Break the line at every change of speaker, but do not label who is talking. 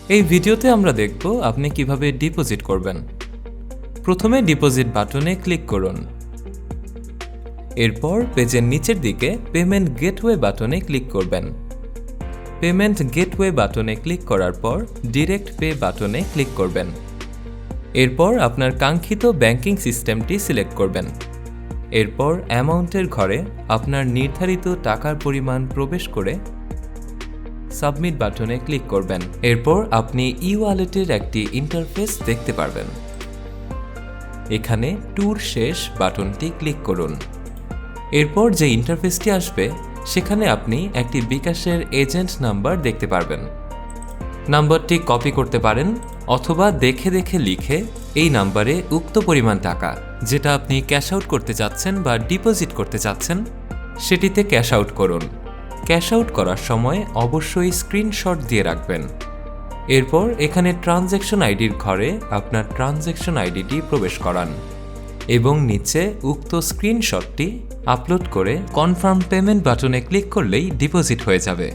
এই ভিডিওতে আমরা দেখব আপনি কিভাবে ডিপোজিট করবেন। প্রথমে ডিপোজিট বাটনে ক্লিক করুন। এরপর পেজের নিচের দিকে পেমেন্ট গেটওয়ে বাটনে ক্লিক করবেন। পেমেন্ট গেটওয়ে বাটনে ক্লিক করার পর ডিরেক্ট পে বাটনে ক্লিক করবেন। এরপর আপনার কাঙ্ক্ষিত ব্যাংকিং সিস্টেমটি সিলেক্ট করবেন। এরপর অ্যামাউন্টের ঘরে আপনার নির্ধারিত টাকার পরিমাণ প্রবেশ করে সাবমিট বাটনে ক্লিক করবেন। এরপর আপনি ই-ওয়ালেটের একটি ইন্টারফেস দেখতে পারবেন। এখানে ট্যুর শেষ বাটনটি ক্লিক করুন। এরপর যে ইন্টারফেসটি আসবে সেখানে আপনি একটি বিকাশের এজেন্ট নাম্বার দেখতে পারবেন। নাম্বারটি কপি করতে পারেন অথবা দেখে দেখে লিখে এই নাম্বারে উক্ত পরিমাণ টাকা যেটা আপনি ক্যাশ আউট করতে চাচ্ছেন বা ডিপোজিট করতে চাচ্ছেন সেটিতে ক্যাশ আউট করুন। ক্যাশ আউট করার সময় অবশ্যই স্ক্রিনশট দিয়ে রাখবেন। এরপর এখানে ট্রানজ্যাকশন আইডির ঘরে আপনার ট্রানজ্যাকশন আইডিটি প্রবেশ করান এবং নিচে উক্ত স্ক্রিনশটটি আপলোড করে কনফার্ম পেমেন্ট বাটনে ক্লিক করলেই ডিপোজিট হয়ে যাবে।